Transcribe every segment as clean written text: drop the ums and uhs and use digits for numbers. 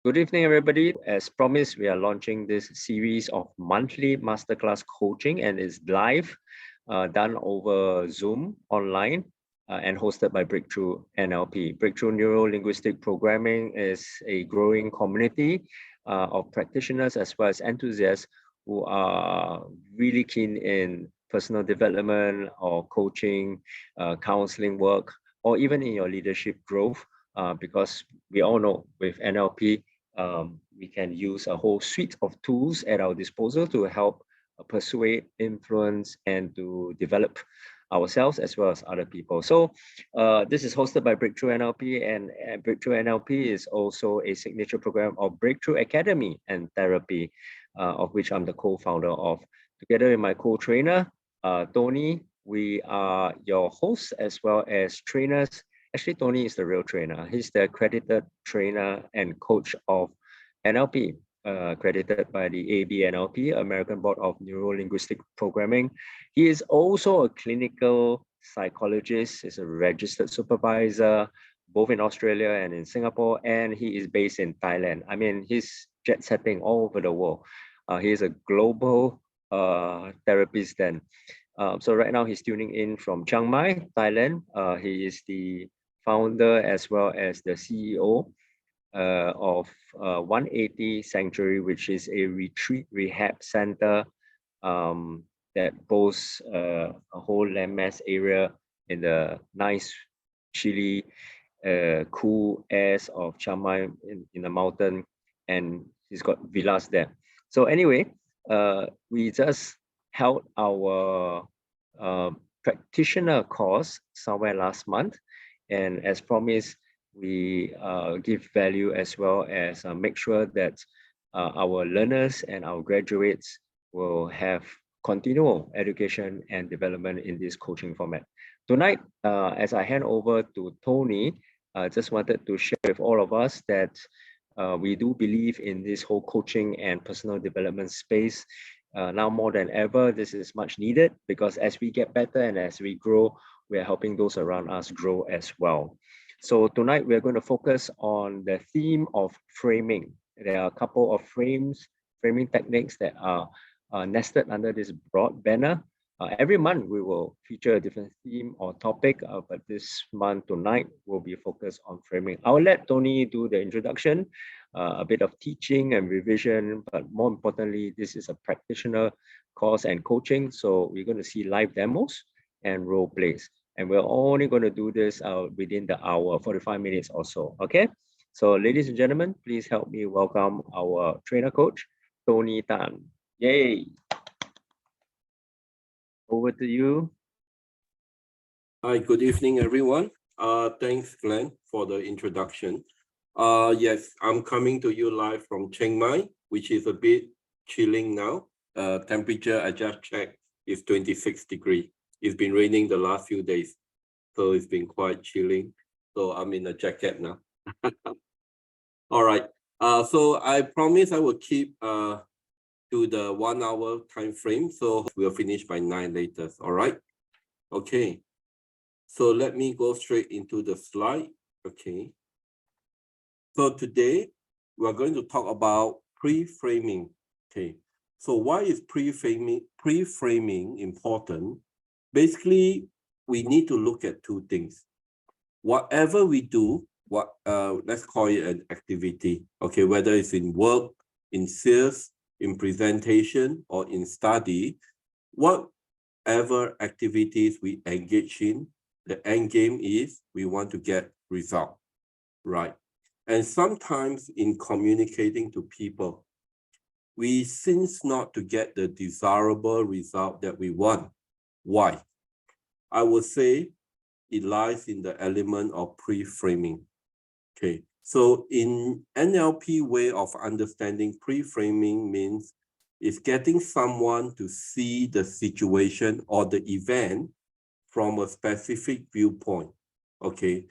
Good evening, everybody. As promised, we are launching this series of monthly masterclass coaching, and it's live, done over Zoom online, and hosted by Breakthrough NLP. Breakthrough Neuro-Linguistic Programming is a growing community of practitioners as well as enthusiasts who are really keen in personal development or coaching, counseling work, or even in your leadership growth. Because we all know with NLP, we can use a whole suite of tools at our disposal to help persuade, influence, and to develop ourselves as well as other people. So this is hosted by Breakthrough NLP, and Breakthrough NLP is also a signature program of Breakthrough Academy and Therapy, of which I'm the co-founder of. Together with my co-trainer, Tony, we are your hosts as well as trainers. Actually, Tony is the real trainer. He's the accredited trainer and coach of NLP, accredited by the ABNLP, American Board of Neuro-Linguistic Programming. He is also a clinical psychologist. He's a registered supervisor, both in Australia and in Singapore, and he is based in Thailand. I mean, he's jet setting all over the world. He is a global therapist then. So right now he's tuning in from Chiang Mai, Thailand. He is the founder as well as the CEO of 180 Sanctuary, which is a retreat rehab center that boasts a whole landmass area in the nice, chilly, cool airs of Chiang Mai in the mountain, and he's got villas there. So anyway, we just held our practitioner course somewhere last month, and as promised, we give value as well as make sure that our learners and our graduates will have continual education and development in this coaching format. Tonight, as I hand over to Tony, I just wanted to share with all of us that we do believe in this whole coaching and personal development space. Now more than ever, this is much needed because as we get better and as we grow, we are helping those around us grow as well. So tonight we're going to focus on the theme of framing. There are a couple of framing techniques that are nested under this broad banner. Every month we will feature a different theme or topic, but this month tonight will be focused on framing. I'll let Tony do the introduction, a bit of teaching and revision, but more importantly, this is a practitioner course and coaching. So we're going to see live demos and role plays. And we're only going to do this within the hour, 45 minutes or so, okay? So ladies and gentlemen, please help me welcome our trainer coach, Tony Tan. Yay! Over to you. Hi, good evening, everyone. Thanks, Glenn, for the introduction. Yes, I'm coming to you live from Chiang Mai, which is a bit chilling now. Temperature, I just checked, is 26 degrees. It's been raining the last few days, so it's been quite chilling. So I'm in a jacket now. All right. So I promise I will keep to the 1 hour time frame. So we'll finish by 9 later. All right. Okay. So let me go straight into the slide. Okay. So today we're going to talk about pre-framing. Okay. So why is pre-framing important? Basically, we need to look at two things. Whatever we do, let's call it an activity. Okay, whether it's in work, in sales, in presentation, or in study, whatever activities we engage in, the end game is we want to get result, right? And sometimes in communicating to people, we seem not to get the desirable result that we want. Why? I would say it lies in the element of pre-framing. Okay, so in NLP way of understanding, pre-framing means it's getting someone to see the situation or the event from a specific viewpoint. Okay,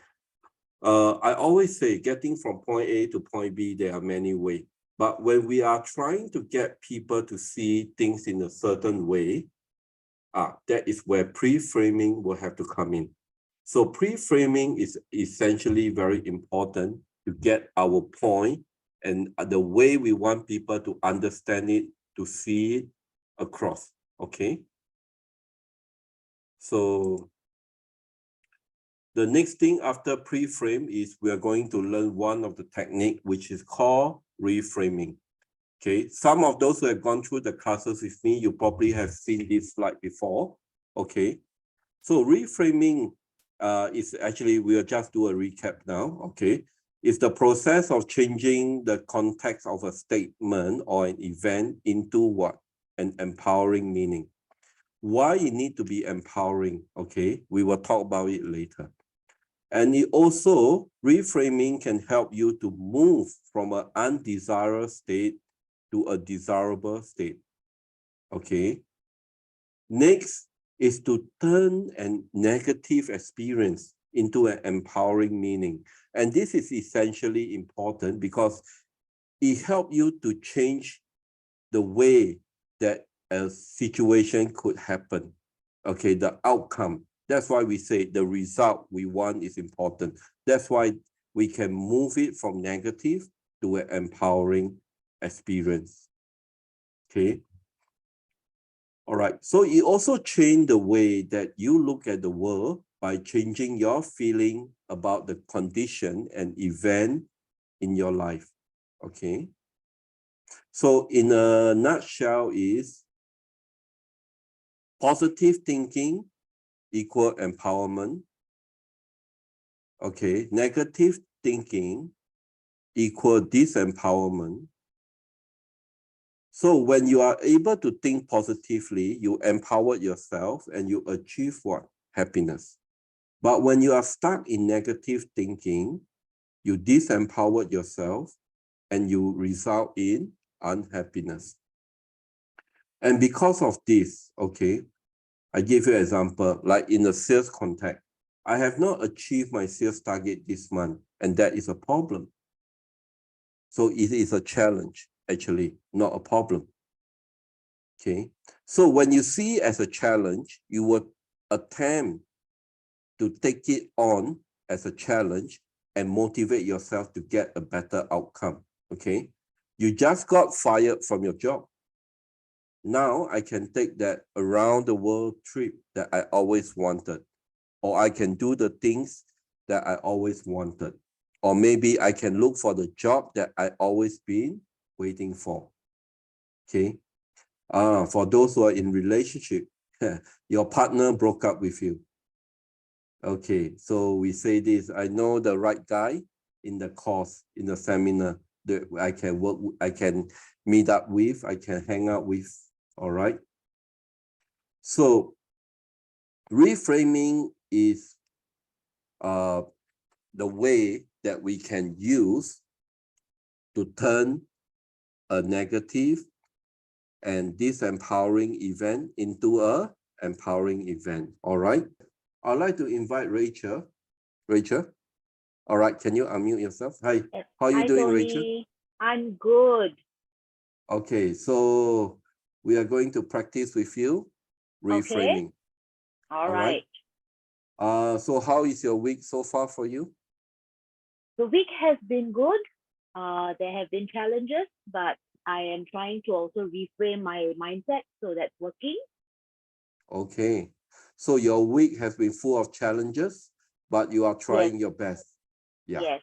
I always say getting from point A to point B, there are many ways. But when we are trying to get people to see things in a certain way, that is where pre-framing will have to come in. So pre-framing is essentially very important to get our point and the way we want people to understand it, to see it across, okay? So the next thing after pre-frame is we are going to learn one of the technique, which is called reframing. Okay, some of those who have gone through the classes with me, you probably have seen this slide before. Okay, so reframing is actually, we'll just do a recap now. Okay, it's the process of changing the context of a statement or an event into what? An empowering meaning. Why it need to be empowering? Okay, we will talk about it later. And it also, reframing can help you to move from an undesirable state to a desirable state, okay? Next is to turn a negative experience into an empowering meaning. And this is essentially important because it helps you to change the way that a situation could happen, okay, the outcome. That's why we say the result we want is important. That's why we can move it from negative to an empowering experience, okay? All right, so it also changed the way that you look at the world by changing your feeling about the condition and event in your life, okay? So in a nutshell is positive thinking equal empowerment, okay? Negative thinking equal disempowerment. So when you are able to think positively, you empower yourself and you achieve what? Happiness. But when you are stuck in negative thinking, you disempower yourself and you result in unhappiness. And because of this, okay, I give you an example, like in the sales context, I have not achieved my sales target this month, and that is a problem. So it is a challenge, actually, not a problem. Okay, so when you see it as a challenge, you would attempt to take it on as a challenge and motivate yourself to get a better outcome. Okay, you just got fired from your job. Now I can take that around the world trip that I always wanted, or I can do the things that I always wanted, or maybe I can look for the job that I always been waiting for. Okay. For those who are in relationship, your partner broke up with you. Okay, so we say this, I know the right guy in the course, in the seminar that I can work, I can meet up with, I can hang out with, all right? So reframing is the way that we can use to turn a negative and disempowering event into a empowering event, all right? I'd like to invite Rachel. Rachel, all right, can you unmute yourself? Hi, Yes. how are you doing, Tony. Rachel? I'm good. Okay, so we are going to practice with you reframing. Okay. All right. So how is your week so far for you? The week has been good. There have been challenges, but I am trying to also reframe my mindset, so that's working. Okay, so your week has been full of challenges, but you are trying your best. Yeah. Yes.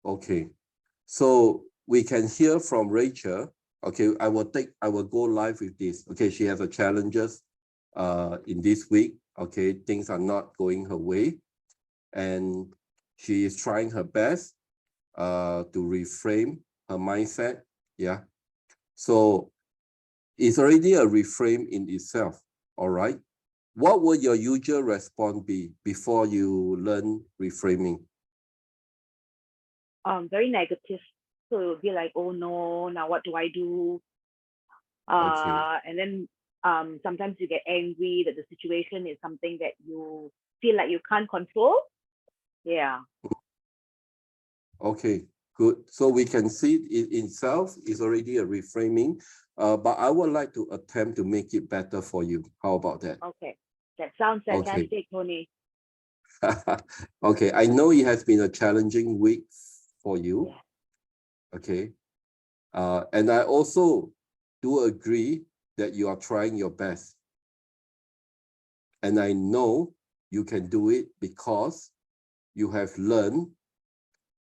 Okay, so we can hear from Rachel. Okay, I will go live with this. Okay, she has a challenges in this week. Okay, things are not going her way, and she is trying her best to reframe her mindset. Yeah, so it's already a reframe in itself. All right, what would your usual response be before you learn reframing? Very negative. So it would be like, oh no, now what do I do? Okay. And then sometimes you get angry that the situation is something that you feel like you can't control. Yeah. Okay, good. So we can see it itself is already a reframing, but I would like to attempt to make it better for you. How about that? Okay. That sounds fantastic, Okay. Tony. Okay, I know it has been a challenging week for you. Yeah. Okay. And I also do agree that you are trying your best. And I know you can do it because you have learned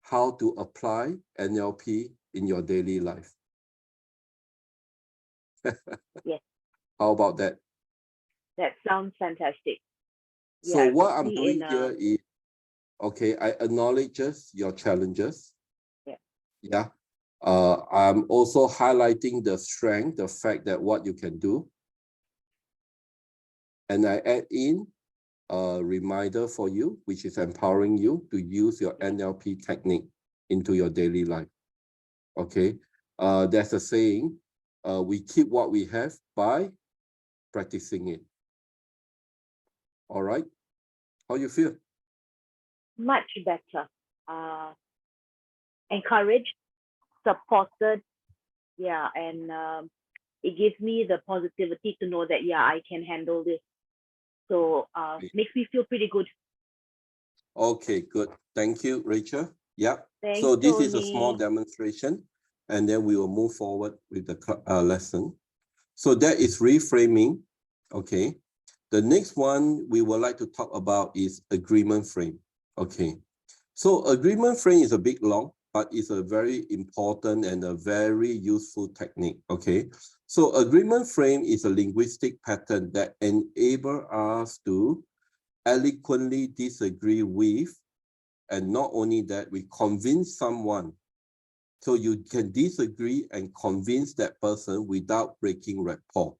how to apply NLP in your daily life. Yes. How about that? That sounds fantastic. So Yeah, what I'm especially doing here is, okay, I acknowledge your challenges. Yeah. Yeah. I'm also highlighting the strength, the fact that what you can do. And I add in a reminder for you, which is empowering you to use your NLP technique into your daily life. Okay. There's a saying, we keep what we have by practicing it. All right. How you feel? much better. Encouraged, supported, yeah, and it gives me the positivity to know that, yeah, I can handle this. So makes me feel pretty good. Okay, good. Thank you, Rachel. Yeah. Thanks, So this is a Tony. small demonstration, and then we will move forward with the lesson. So that is reframing. Okay. The next one we would like to talk about is agreement frame. Okay. So agreement frame is a bit long, but it's a very important and a very useful technique. Okay. So agreement frame is a linguistic pattern that enables us to eloquently disagree with, and not only that, we convince someone. So you can disagree and convince that person without breaking rapport.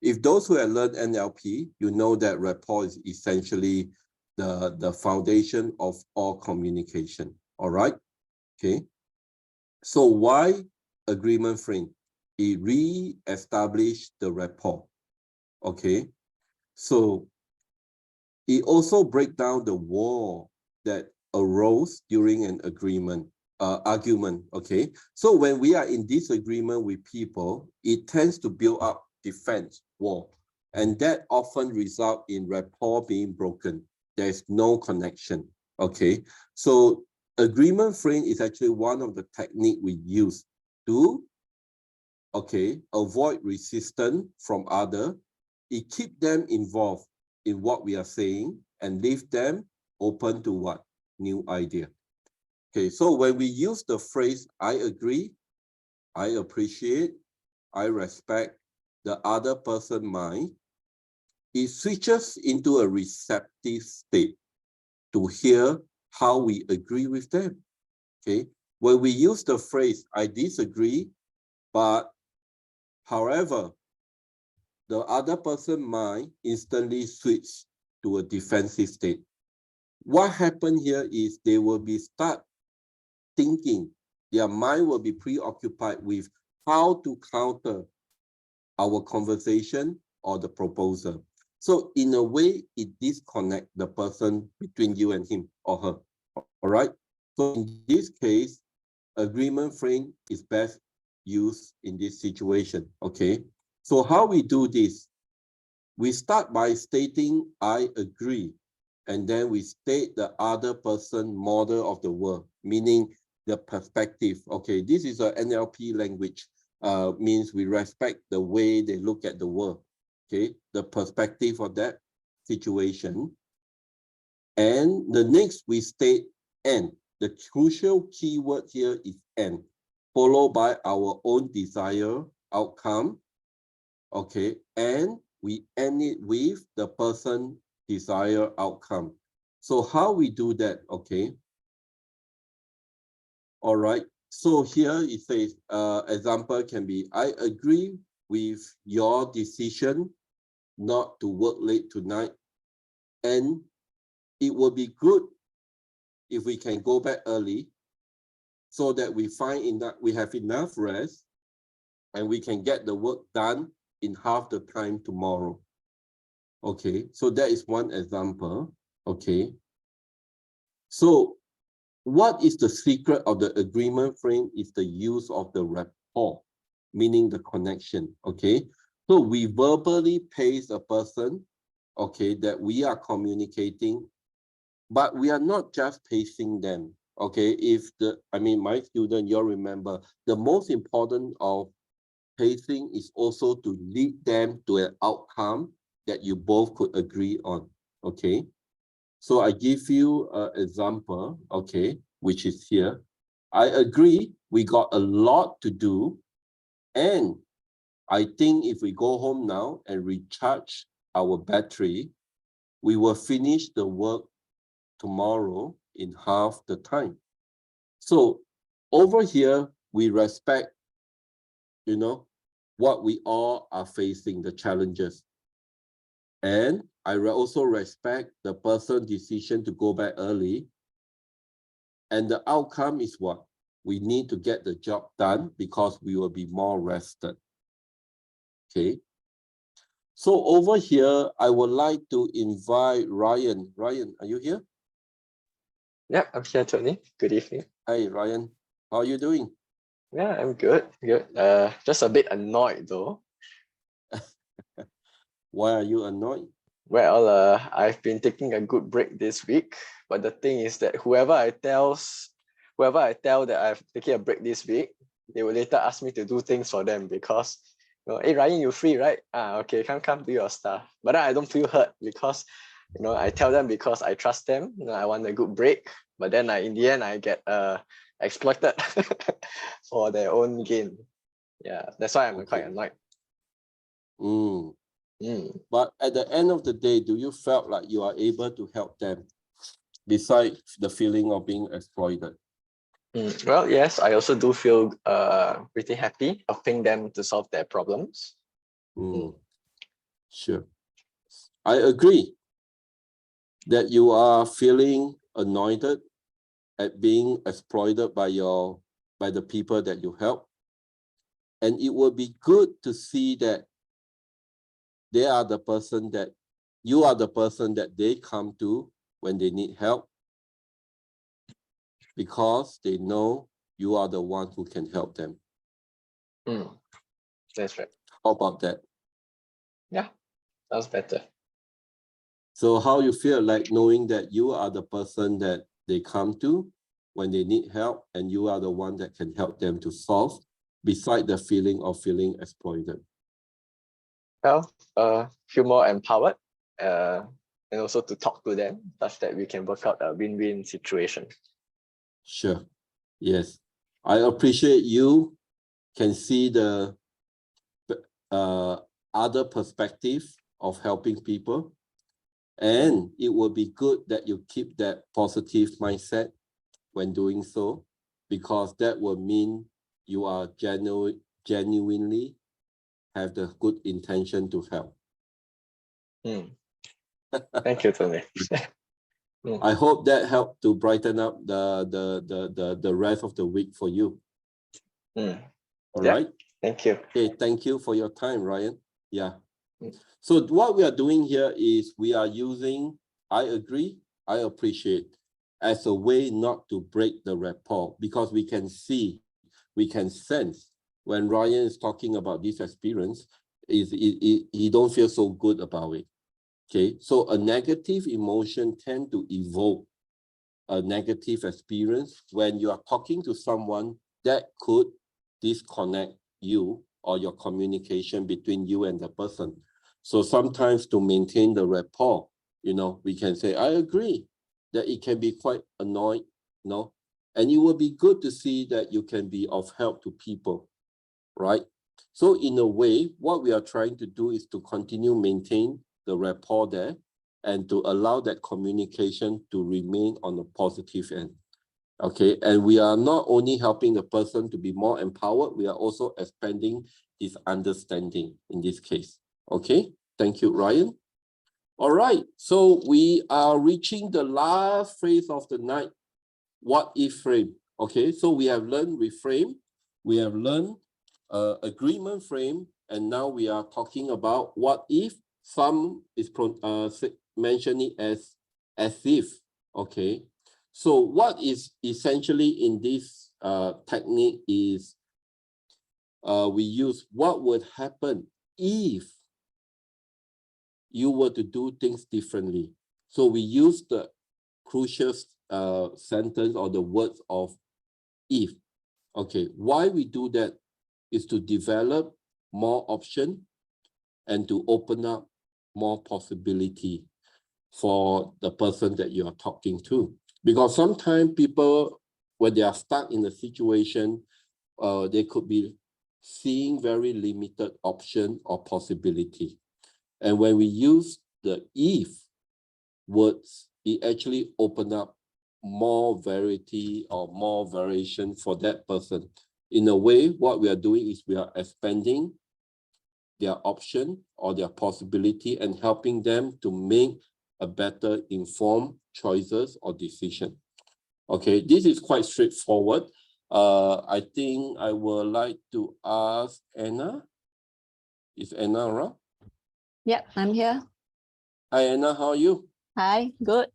If those who have learned NLP, you know that rapport is essentially the foundation of all communication. All right. Okay. So why agreement frame? It re-established the rapport. Okay. So it also breaks down the wall that arose during an argument. Okay. So when we are in disagreement with people, it tends to build up defense wall. And that often results in rapport being broken. There's no connection. Okay. So agreement frame is actually one of the techniques we use to, okay, avoid resistance from others. It keeps them involved in what we are saying and leave them open to what? New idea. Okay, so when we use the phrase, I agree, I appreciate, I respect the other person's mind, it switches into a receptive state to hear how we agree with them. Okay, when we use the phrase, I disagree, but however, the other person's mind instantly switch to a defensive state. What happened here is they will be start thinking, their mind will be preoccupied with how to counter our conversation or the proposal. So in a way, it disconnects the person between you and him or her. All right. So in this case, agreement frame is best used in this situation. Okay. So how we do this? We start by stating, I agree. And then we state the other person model of the world, meaning the perspective. Okay, this is an NLP language, means we respect the way they look at the world. Okay, the perspective of that situation. And the next we state and. The crucial keyword here is and, followed by our own desire outcome. Okay, and we end it with the person desired outcome. So how we do that? Okay. All right. So here it says, example can be, I agree with your decision not to work late tonight. And it will be good if we can go back early so that we have enough rest and we can get the work done in half the time tomorrow. Okay, so that is one example. Okay. So what is the secret of the agreement frame is the use of the rapport, meaning the connection. Okay. So we verbally pace a person, okay, that we are communicating, but we are not just pacing them. okay, if my student, you'll remember, the most important of pacing is also to lead them to an outcome that you both could agree on, okay? So I give you an example, okay, which is here. I agree, we got a lot to do, and I think if we go home now and recharge our battery, we will finish the work tomorrow in half the time. So over here, we respect, what we all are facing, the challenges. And I also respect the person's decision to go back early. And the outcome is what? We need to get the job done because we will be more rested. Okay. So over here, I would like to invite Ryan. Ryan, are you here? Yeah, I'm here, Tony. Good evening. Hi, Ryan. How are you doing? Yeah, I'm good. Good. Just a bit annoyed though. Why are you annoyed? Well, I've been taking a good break this week, but the thing is that whoever I tell that I've taken a break this week, they will later ask me to do things for them because, hey Ryan, you free, right? Okay, come do your stuff. But then I don't feel hurt because, I tell them because I trust them. I want a good break, but then in the end I get exploited for their own gain. Yeah, that's why I'm quite annoyed. But at the end of the day, do you felt like you are able to help them besides the feeling of being exploited? Well, yes, I also do feel pretty happy helping them to solve their problems. Sure. I agree that you are feeling annoyed at being exploited by the people that you help. And it will be good to see that you are the person that they come to when they need help, because they know you are the one who can help them. That's right. How about that? Yeah, sounds better. So how you feel like knowing that you are the person that they come to when they need help, and you are the one that can help them to solve, beside the feeling of feeling exploited? Well, feel more empowered and also to talk to them such that we can work out a win-win situation. Sure. Yes. I appreciate you can see the other perspective of helping people. And it will be good that you keep that positive mindset when doing so, because that will mean you are genuinely have the good intention to help. Thank you, Tony. I hope that helped to brighten up the rest of the week for you. All right. Thank you. Okay, thank you for your time, Ryan. Yeah. So what we are doing here is we are using I agree, I appreciate as a way not to break the rapport, because we can see, we can sense when Ryan is talking about this experience, he don't feel so good about it. Okay, so a negative emotion tend to evoke a negative experience when you are talking to someone that could disconnect you or your communication between you and the person. So sometimes to maintain the rapport, we can say, I agree that it can be quite annoying, and it will be good to see that you can be of help to people, right? So in a way, what we are trying to do is to continue maintain the rapport there and to allow that communication to remain on the positive end. Okay, and we are not only helping the person to be more empowered, we are also expanding his understanding in this case. Okay, thank you, Ryan. All right, so we are reaching the last phase of the night, what if frame. Okay, so we have learned reframe, we have learned agreement frame, and now we are talking about what if. Some is mentioning as if. Okay, so what is essentially in this technique is we use what would happen if you were to do things differently. So we use the crucial sentence or the words of if. Okay, why we do that is to develop more option and to open up more possibility for the person that you are talking to. Because sometimes people, when they are stuck in a situation, they could be seeing very limited option or possibility. And when we use the if words, it actually open up more variety or more variation for that person. In a way, what we are doing is we are expanding their option or their possibility and helping them to make a better informed choices or decision. Okay, this is quite straightforward. I think I would like to ask Anna. Is Anna around? Yep, I'm here. Hi Anna, how are you? Hi, good.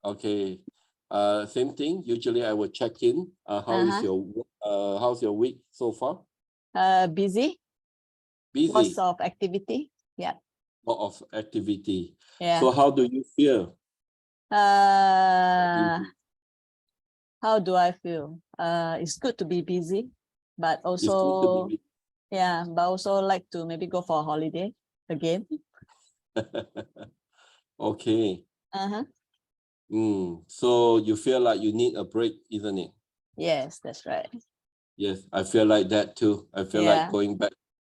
Okay, same thing. Usually I will check in. How's your week so far? Busy. Busy. Lots of activity. Yeah. Lot of activity. Yeah. So how do you feel? How do I feel? It's good to be busy, but It's good to also, be yeah, but also like to maybe go for a holiday again. Okay. Uh-huh. So you feel like you need a break, isn't it? Yes, that's right. Yes, I feel like that too. I feel like going back,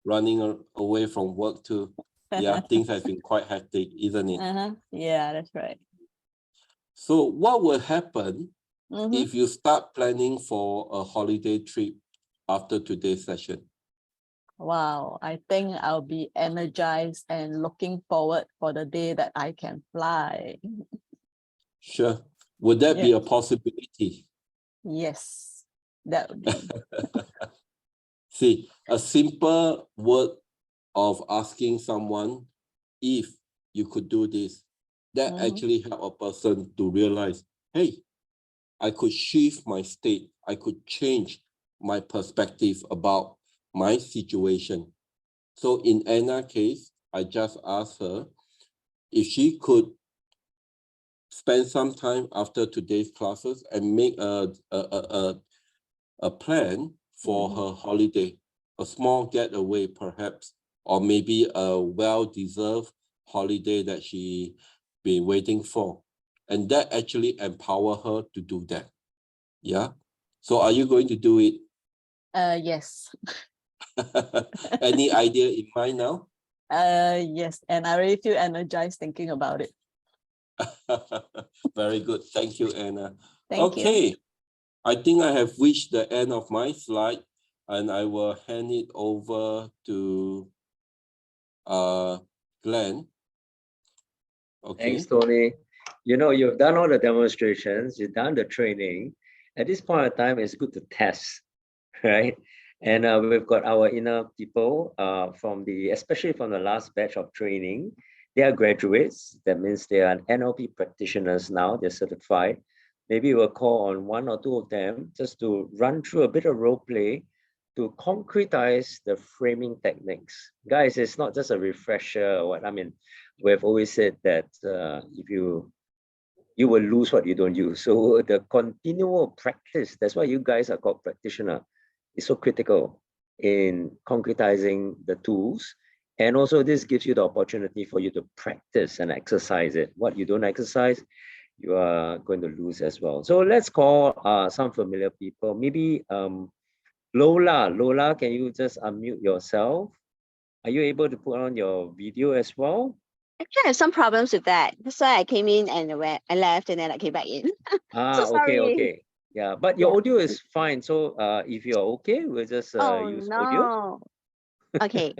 running away from work too. Yeah, things have been quite hectic, isn't it? Yeah, that's right. So what will happen if you start planning for a holiday trip after today's session? Wow, I think I'll be energized and looking forward for the day that I can fly. Sure. Would that be a possibility? Yes, that would be. See, a simple word of asking someone if you could do this, that actually help a person to realize, hey, I could shift my state. I could change my perspective about my situation. So in Anna's case, I just asked her if she could spend some time after today's classes and make a plan for her holiday, a small getaway perhaps, or maybe a well-deserved holiday that she been waiting for. And that actually empower her to do that. Yeah. So are you going to do it? Yes. Any idea in mind now? Yes, and I really feel energized thinking about it. Very good. Thank you, Anna. Thank you. I think I have reached the end of my slide and I will hand it over to Glenn. Okay. Thanks, Tony. You know, you've done all the demonstrations, you've done the training. At this point of time, it's good to test, right? And we've got our inner people especially from the last batch of training. They are graduates. That means they are NLP practitioners now. They're certified. Maybe we'll call on one or two of them just to run through a bit of role play to concretize the framing techniques. Guys, it's not just a refresher or what. I mean, we've always said that if you will lose what you don't use. So the continual practice, that's why you guys are called practitioner, is so critical in concretizing the tools. And also this gives you the opportunity for you to practice and exercise it. What you don't exercise, you are going to lose as well. So let's call some familiar people. Maybe Lola. Lola, can you just unmute yourself? Are you able to put on your video as well? Actually, I have some problems with that. That's why I came in and I left and then I came back in. So sorry. Okay. Yeah, but your audio is fine. So if you're okay, we'll just use audio. Okay.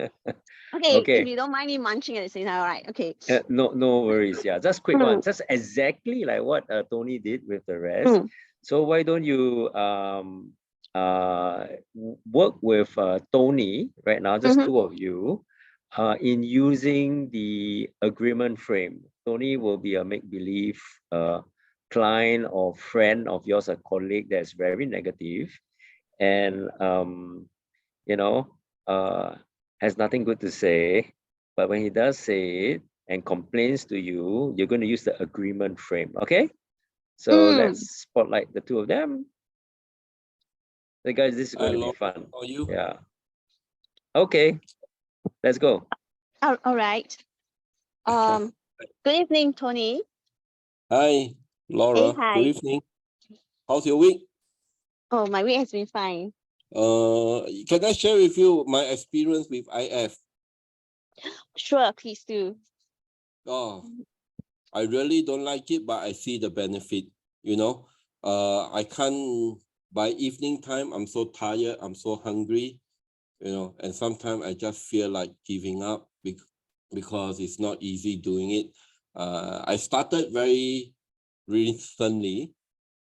Okay, if you don't mind me munching at the same time, all right. Okay. No worries. Yeah, just quick one. Just exactly like what Tony did with the rest. So why don't you work with Tony right now, just two of you, in using the agreement frame. Tony will be a make-believe client or friend of yours, a colleague that's very negative and has nothing good to say. But when he does say it and complains to you, you're going to use the agreement frame. Okay? So let's spotlight the two of them. So guys, this is going to be fun. How are you? Yeah. Okay, let's go. All right. Good evening, Tony. Hi, Laura. Hey, hi. Good evening. How's your week? Oh, my week has been fine. Can I share with you my experience with IF? Sure, please do. Oh, I really don't like it, but I see the benefit. You know, I can't, by evening time, I'm so tired, I'm so hungry, you know, and sometimes I just feel like giving up because it's not easy doing it. I started very recently,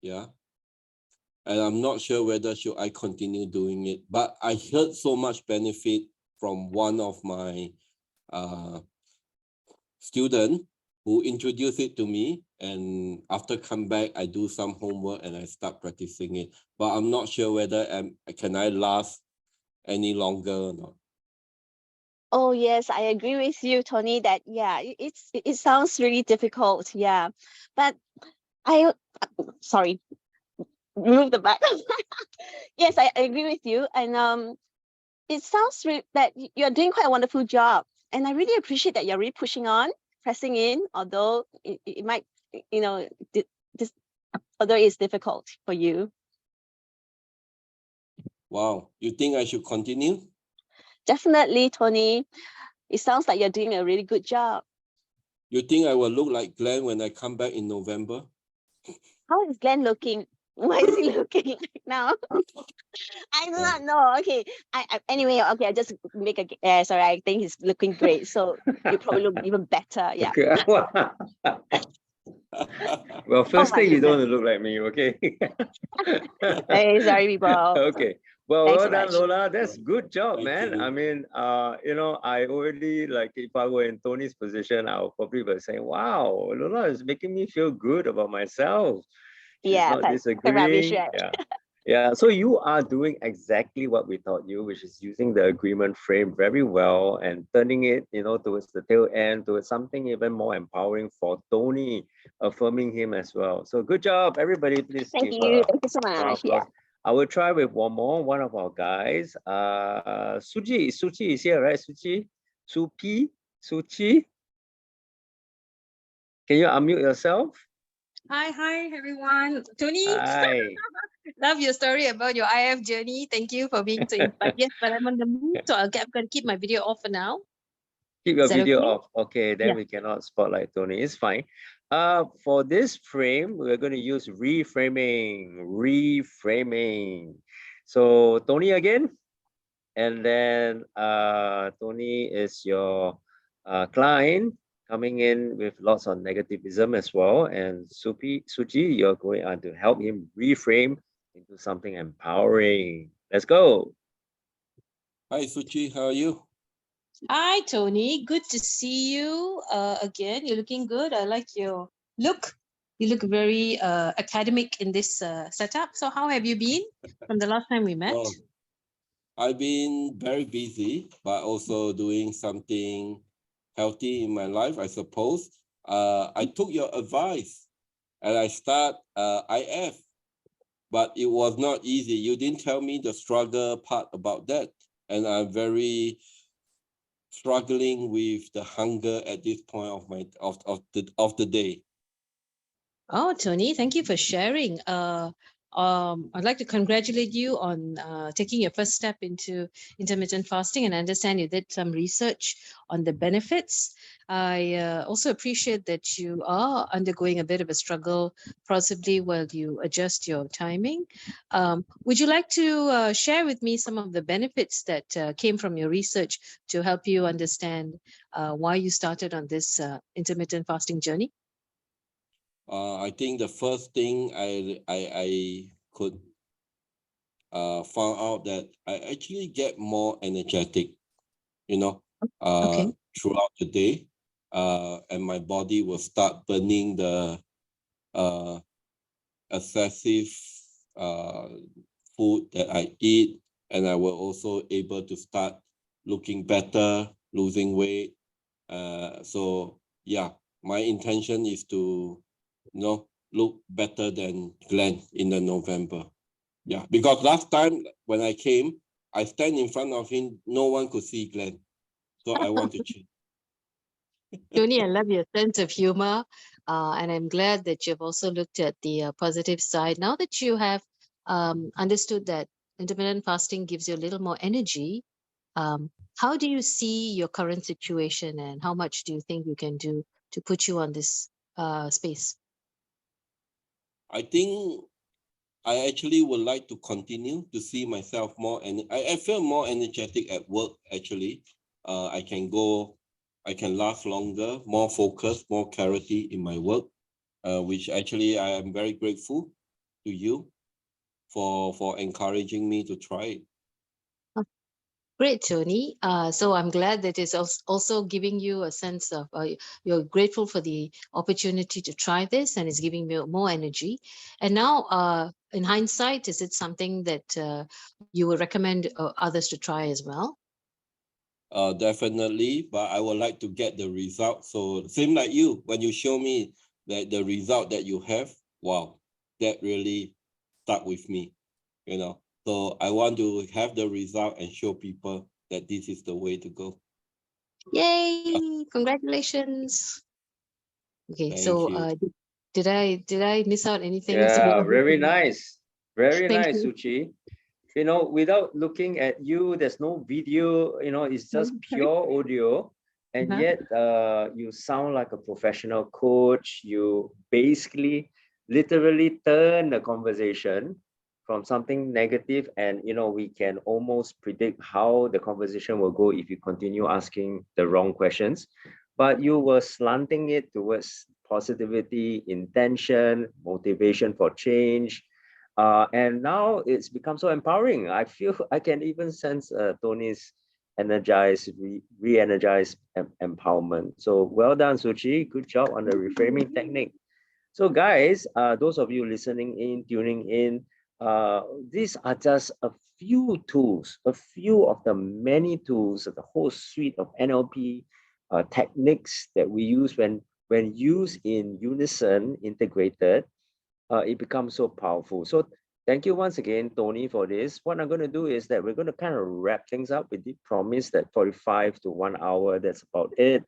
yeah, and I'm not sure whether should I continue doing it, but I heard so much benefit from one of my student who introduced it to me, and after come back I do some homework and I start practicing it, but I'm not sure whether can I last any longer or not. Oh yes, I agree with you, Tony, that yeah, it sounds really difficult. Yeah. But sorry, remove the back. Yes, I agree with you. And it sounds that you're doing quite a wonderful job. And I really appreciate that you're really pushing on, pressing in, although it might, you know, although it's difficult for you. Wow, you think I should continue? Definitely, Tony. It sounds like you're doing a really good job. You think I will look like Glenn when I come back in November? How is Glenn looking? Why is he looking right now? I do not know. Okay. Anyway, okay, I just make a sorry, I think he's looking great. So you probably look even better. Yeah. Well, firstly, you don't goodness. look like me, okay? Hey, sorry, people. Okay. Well, Thanks well so done, much. Lola. That's good job, Thank man. you. I mean, you know, I already, like, if I were in Tony's position, I would probably be saying, wow, Lola is making me feel good about myself. She's Yeah, not but rubbish, disagreeing. right? Yeah. Yeah, so you are doing exactly what we taught you, which is using the agreement frame very well and turning it, you know, towards the tail end, towards something even more empowering for Tony, affirming him as well. So good job, everybody. Please Thank give you. a Thank you so round of much. Yeah. applause. I will try with one more, one of our guys. Suji is here, right? Suchi. Can you unmute yourself? Hi, everyone. Tony, Hi. love your story about your IF journey. Thank you for being so inspired. Yes, but I'm on the move, so I'm going to keep my video off for now. Keep your Is that video okay? off. Okay, then Yeah. we cannot spotlight Tony. It's fine. For this frame, we're going to use reframing. So Tony again, and then Tony is your client coming in with lots of negativism as well, and Suji, you're going to help him reframe into something empowering. Let's go. Hi, Suchi, how are you? Hi, Tony. Good to see you again. You're looking good. I like your look. You look very academic in this setup. So how have you been from the last time we met? Oh, I've been very busy, but also doing something healthy in my life, I suppose. I took your advice and I start IF, but it was not easy. You didn't tell me the struggle part about that. And I'm very struggling with the hunger at this point of the day. Oh, Tony, thank you for sharing. I'd like to congratulate you on taking your first step into intermittent fasting, and I understand you did some research on the benefits. I also appreciate that you are undergoing a bit of a struggle, possibly while you adjust your timing. Would you like to share with me some of the benefits that came from your research to help you understand why you started on this intermittent fasting journey? I think the first thing I could found out that I actually get more energetic, you know, Okay. throughout the day, and my body will start burning the excessive food that I eat, and I will also able to start looking better, losing weight. So yeah, my intention is to, you know, look better than Glenn in the November. Yeah, because last time when I came, I stand in front of him, no one could see Glenn. So I want to change. Tony, I love your sense of humor, and I'm glad that you've also looked at the positive side. Now that you have understood that intermittent fasting gives you a little more energy, how do you see your current situation, and how much do you think you can do to put you on this space? I think I actually would like to continue to see myself more, and I feel more energetic at work, actually. I can last longer, more focus, more clarity in my work, which actually I am very grateful to you for encouraging me to try it. Great, Tony. So I'm glad that it's also giving you a sense of you're grateful for the opportunity to try this, and it's giving you more energy. And now, in hindsight, is it something that you would recommend others to try as well? Definitely, but I would like to get the result. So same like you, when you show me that the result that you have, wow, that really stuck with me, you know. So I want to have the result and show people that this is the way to go. Yay! Congratulations. Okay, Thank so you. did I miss out anything? Yeah, very nice. Very Thank nice, you. Suchi. You know, without looking at you, there's no video, you know, it's just pure audio. And Uh-huh. yet you sound like a professional coach. You basically literally turn the conversation from something negative, and you know, we can almost predict how the conversation will go if you continue asking the wrong questions. But you were slanting it towards positivity, intention, motivation for change. And now it's become so empowering. I feel I can even sense Tony's energized, re-energized empowerment. So well done, Suchi. Good job on the reframing technique. So guys, those of you listening in, tuning in, these are just a few tools, a few of the many tools of the whole suite of NLP techniques that we use when used in unison, integrated. It becomes so powerful. So thank you once again, Tony, for this. What I'm going to do is that we're going to kind of wrap things up. We did promise that 45 to 1 hour, that's about it.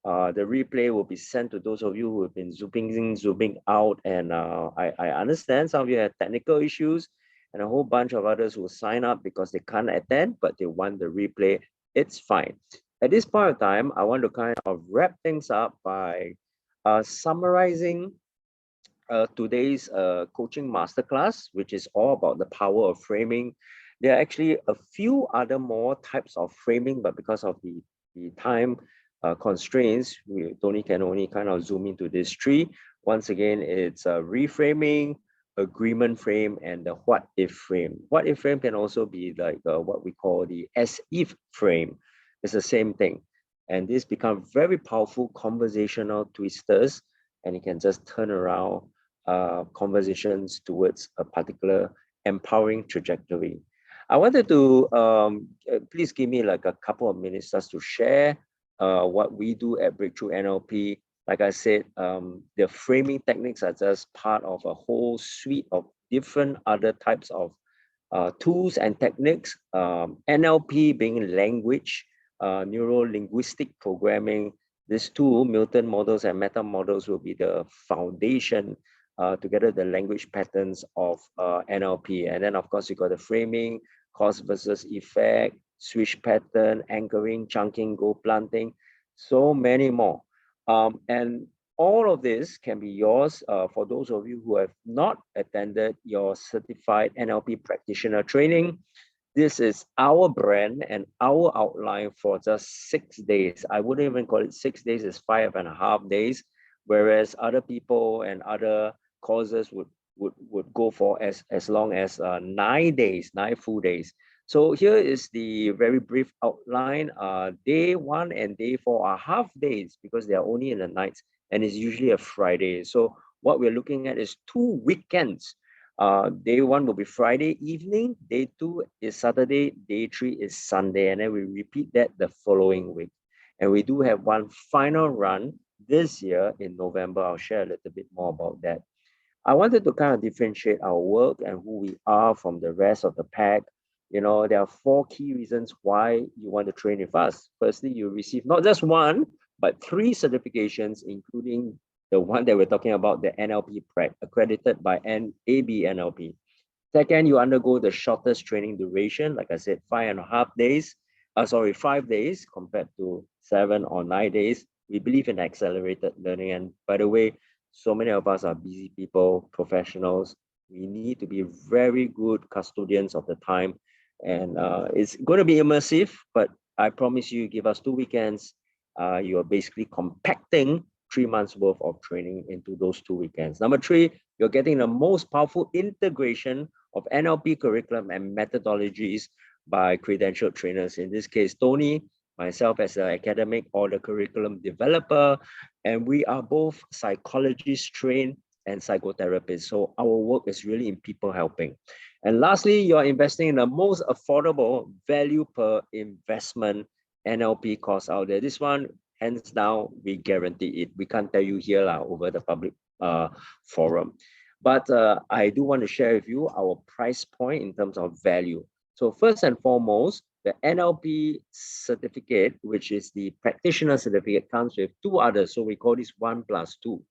The replay will be sent to those of you who have been zooming in, zooming out. And I understand some of you have technical issues, and a whole bunch of others will sign up because they can't attend, but they want the replay. It's fine. At this point of time, I want to kind of wrap things up by summarizing today's coaching masterclass, which is all about the power of framing. There are actually a few other more types of framing, but because of the time constraints, Tony can only kind of zoom into these three. Once again, it's reframing, agreement frame, and the what if frame. What if frame can also be like what we call the as if frame. It's the same thing. And this become very powerful conversational twisters, and you can just turn around conversations towards a particular empowering trajectory. I wanted to please give me like a couple of minutes just to share what we do at Breakthrough NLP. Like I said, the framing techniques are just part of a whole suite of different other types of tools and techniques. NLP being language, neuro-linguistic programming. This tool, Milton models and meta models, will be the foundation together the language patterns of NLP. And then of course you got the framing, cause versus effect, switch pattern, anchoring, chunking, goal planting, so many more. And all of this can be yours for those of you who have not attended your certified NLP practitioner training. This is our brand and our outline for just 6 days. I wouldn't even call it 6 days, it's 5.5 days, whereas other people and other courses would go for as long as 9 days, 9 full days. So here is the very brief outline. Day 1 and day 4 are half days because they are only in the nights, and it's usually a Friday. So what we're looking at is 2 weekends. Day 1 will be Friday evening, day 2 is Saturday, day 3 is Sunday, and then we repeat that the following week. And we do have one final run this year in November. I'll share a little bit more about that. I wanted to kind of differentiate our work and who we are from the rest of the pack. You know, there are 4 key reasons why you want to train with us. Firstly, you receive not just 1, but 3 certifications, including the one that we're talking about, the NLP Prac, accredited by AB NLP. Second, you undergo the shortest training duration, like I said, 5.5 days. 5 days compared to 7 or 9 days. We believe in accelerated learning. And by the way, so many of us are busy people, professionals. We need to be very good custodians of the time. And it's going to be immersive, but I promise you, give us 2 weekends. You're basically compacting 3 months worth of training into those 2 weekends. Number 3, you're getting the most powerful integration of NLP curriculum and methodologies by credentialed trainers. In this case, Tony, myself as an academic or the curriculum developer, and we are both psychologists trained and psychotherapists. So our work is really in people helping. And lastly, you're investing in the most affordable value per investment NLP course out there. This one, hands down, we guarantee it. We can't tell you here over the public forum. But I do want to share with you our price point in terms of value. So first and foremost, the NLP certificate, which is the practitioner certificate, comes with 2 others. So we call this 1 + 2.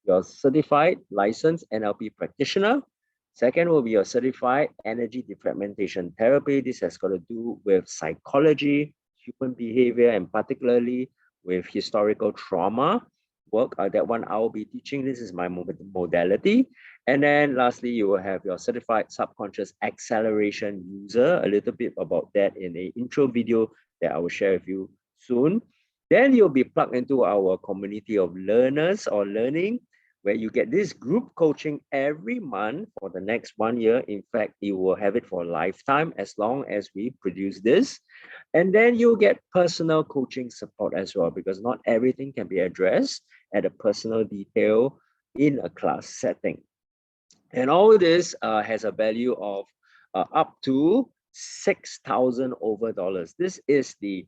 Your certified licensed NLP practitioner. Second will be your certified energy defragmentation therapy. This has got to do with psychology, human behavior, and particularly with historical trauma work. That one I will be teaching. This is my modality. And then lastly, you will have your certified subconscious acceleration user. A little bit about that in an intro video that I will share with you soon. Then you'll be plugged into our community of learners or learning, where you get this group coaching every month for the next 1 year. In fact, you will have it for a lifetime as long as we produce this. And then you'll get personal coaching support as well, because not everything can be addressed at a personal detail in a class setting. And all this has a value of up to $6,000 over dollars. This is the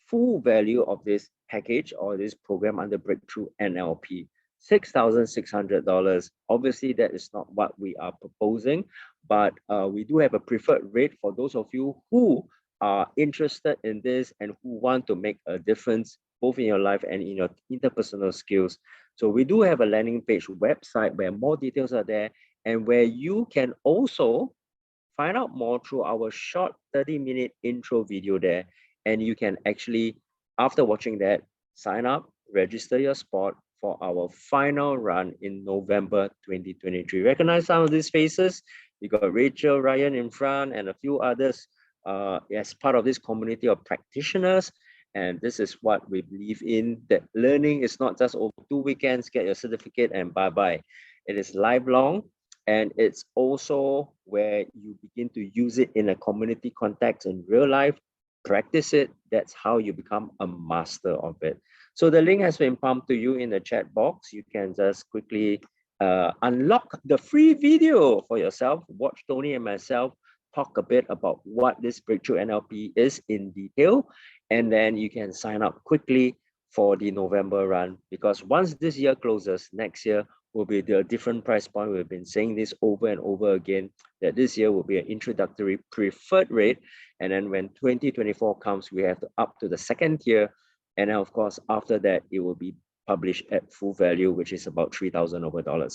full value of this package or this program under Breakthrough NLP. $6,600. Obviously, that is not what we are proposing, but we do have a preferred rate for those of you who are interested in this and who want to make a difference both in your life and in your interpersonal skills. So we do have a landing page website where more details are there and where you can also find out more through our short 30-minute intro video there. And you can actually, after watching that, sign up, register your spot for our final run in November 2023. Recognize some of these faces? You got Rachel, Ryan in front, and a few others as part of this community of practitioners. And this is what we believe in, that learning is not just over 2 weekends, get your certificate and bye-bye. It is lifelong. And it's also where you begin to use it in a community context in real life, practice it. That's how you become a master of it. So the link has been pumped to you in the chat box. You can just quickly unlock the free video for yourself. Watch Tony and myself talk a bit about what this Breakthrough NLP is in detail. And then you can sign up quickly for the November run, because once this year closes, next year will be the different price point. We've been saying this over and over again, that this year will be an introductory preferred rate. And then when 2024 comes, we have to up to the second tier. And then of course, after that, it will be published at full value, which is about $3,000 over dollars. So